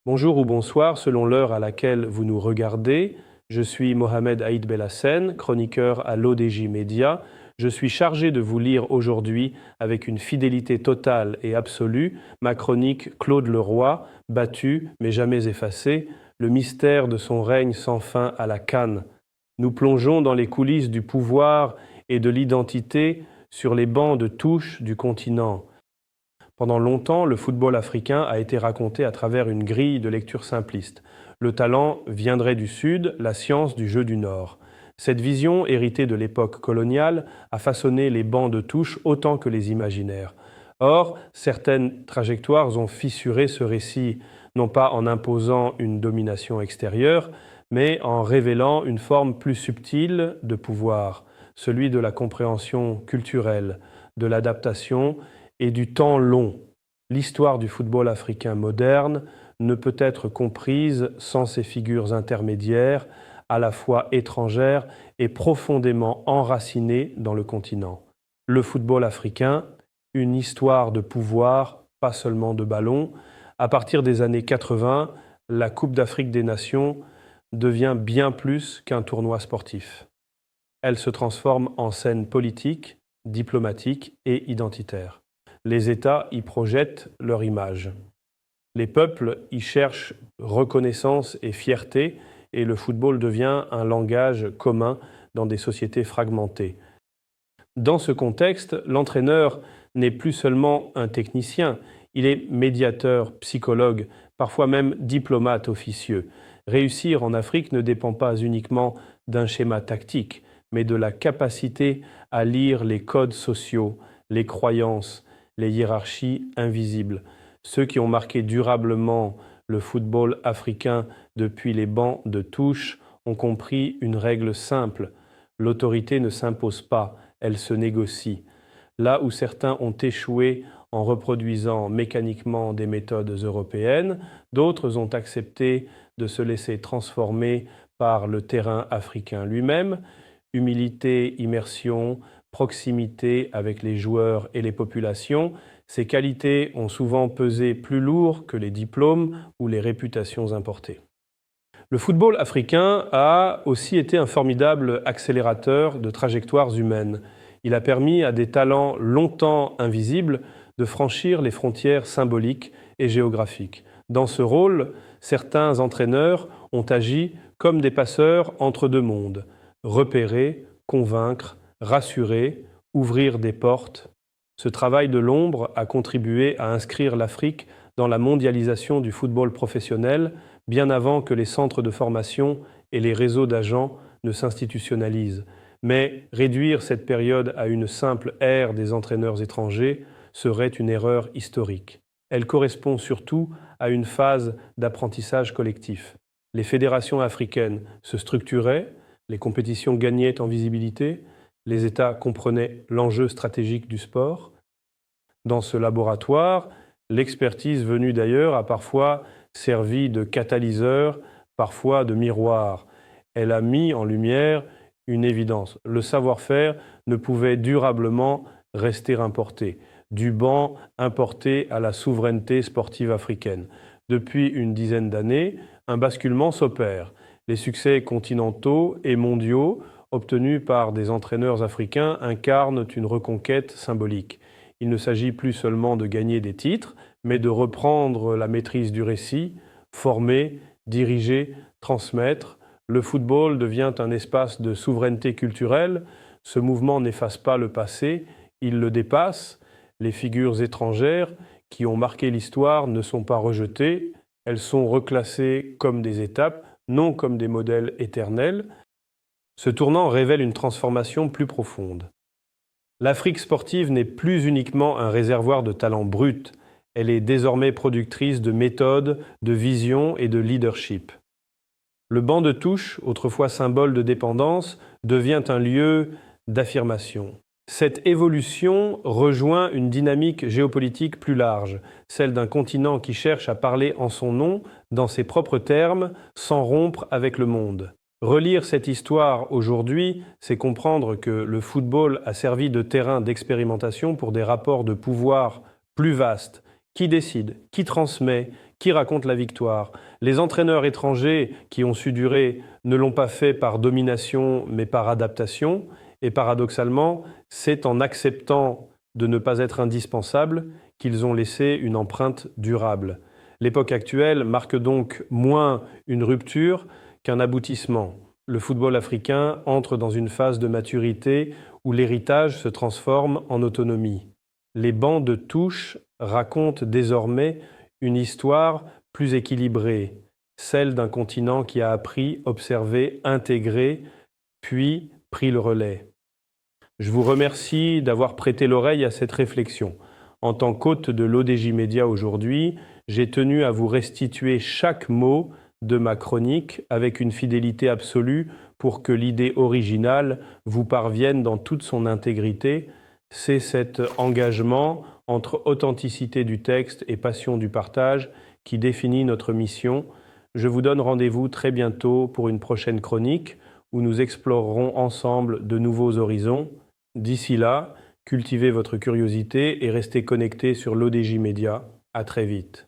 Bonjour ou bonsoir selon l'heure à laquelle vous nous regardez. Je suis Mohamed Aïd Bellassène, chroniqueur à l'ODJ Média. Je suis chargé de vous lire aujourd'hui, avec une fidélité totale et absolue, ma chronique Claude Leroy, battu mais jamais effacé, le mystère de son règne sans fin à la CAN. Nous plongeons dans les coulisses du pouvoir et de l'identité sur les bancs de touche du continent. Pendant longtemps, le football africain a été raconté à travers une grille de lecture simpliste. Le talent viendrait du Sud, la science du jeu du Nord. Cette vision, héritée de l'époque coloniale, a façonné les bancs de touche autant que les imaginaires. Or, certaines trajectoires ont fissuré ce récit, non pas en imposant une domination extérieure, mais en révélant une forme plus subtile de pouvoir, celui de la compréhension culturelle, de l'adaptation et du temps long. L'histoire du football africain moderne ne peut être comprise sans ces figures intermédiaires, à la fois étrangères et profondément enracinées dans le continent. Le football africain, une histoire de pouvoir, pas seulement de ballon. À partir des années 80, la Coupe d'Afrique des Nations devient bien plus qu'un tournoi sportif. Elle se transforme en scène politique, diplomatique et identitaire. Les États y projettent leur image. Les peuples y cherchent reconnaissance et fierté, et le football devient un langage commun dans des sociétés fragmentées. Dans ce contexte, l'entraîneur n'est plus seulement un technicien, il est médiateur, psychologue, parfois même diplomate officieux. Réussir en Afrique ne dépend pas uniquement d'un schéma tactique, mais de la capacité à lire les codes sociaux, les croyances, les hiérarchies invisibles. Ceux qui ont marqué durablement le football africain depuis les bancs de touche ont compris une règle simple. L'autorité ne s'impose pas, elle se négocie. Là où certains ont échoué en reproduisant mécaniquement des méthodes européennes, d'autres ont accepté de se laisser transformer par le terrain africain lui-même. Humilité, immersion, proximité avec les joueurs et les populations, ces qualités ont souvent pesé plus lourd que les diplômes ou les réputations importées. Le football africain a aussi été un formidable accélérateur de trajectoires humaines. Il a permis à des talents longtemps invisibles de franchir les frontières symboliques et géographiques. Dans ce rôle, certains entraîneurs ont agi comme des passeurs entre deux mondes, repérer, convaincre, rassurer, ouvrir des portes. Ce travail de l'ombre a contribué à inscrire l'Afrique dans la mondialisation du football professionnel, bien avant que les centres de formation et les réseaux d'agents ne s'institutionnalisent. Mais réduire cette période à une simple ère des entraîneurs étrangers serait une erreur historique. Elle correspond surtout à une phase d'apprentissage collectif. Les fédérations africaines se structuraient, les compétitions gagnaient en visibilité, les États comprenaient l'enjeu stratégique du sport. Dans ce laboratoire, l'expertise venue d'ailleurs a parfois servi de catalyseur, parfois de miroir. Elle a mis en lumière une évidence. Le savoir-faire ne pouvait durablement rester importé. Du banc importé à la souveraineté sportive africaine. Depuis une dizaine d'années, un basculement s'opère. Les succès continentaux et mondiaux obtenus par des entraîneurs africains incarnent une reconquête symbolique. Il ne s'agit plus seulement de gagner des titres, mais de reprendre la maîtrise du récit, former, diriger, transmettre. Le football devient un espace de souveraineté culturelle. Ce mouvement n'efface pas le passé, il le dépasse. Les figures étrangères qui ont marqué l'histoire ne sont pas rejetées, elles sont reclassées comme des étapes, non comme des modèles éternels. Ce tournant révèle une transformation plus profonde. L'Afrique sportive n'est plus uniquement un réservoir de talents bruts, elle est désormais productrice de méthodes, de vision et de leadership. Le banc de touche, autrefois symbole de dépendance, devient un lieu d'affirmation. Cette évolution rejoint une dynamique géopolitique plus large, celle d'un continent qui cherche à parler en son nom, dans ses propres termes, sans rompre avec le monde. Relire cette histoire aujourd'hui, c'est comprendre que le football a servi de terrain d'expérimentation pour des rapports de pouvoir plus vastes. Qui décide, qui transmet, Qui raconte la victoire? Les entraîneurs étrangers qui ont su durer ne l'ont pas fait par domination, mais par adaptation. Et paradoxalement, c'est en acceptant de ne pas être indispensables qu'ils ont laissé une empreinte durable. L'époque actuelle marque donc moins une rupture qu'un aboutissement. Le football africain entre dans une phase de maturité où l'héritage se transforme en autonomie. Les bancs de touche racontent désormais une histoire plus équilibrée, celle d'un continent qui a appris, observé, intégré, puis pris le relais. Je vous remercie d'avoir prêté l'oreille à cette réflexion. En tant qu'hôte de l'ODJ Média aujourd'hui, j'ai tenu à vous restituer chaque mot de ma chronique avec une fidélité absolue pour que l'idée originale vous parvienne dans toute son intégrité. C'est cet engagement entre authenticité du texte et passion du partage qui définit notre mission. Je vous donne rendez-vous très bientôt pour une prochaine chronique où nous explorerons ensemble de nouveaux horizons. D'ici là, cultivez votre curiosité et restez connectés sur l'ODJ Média. À très vite.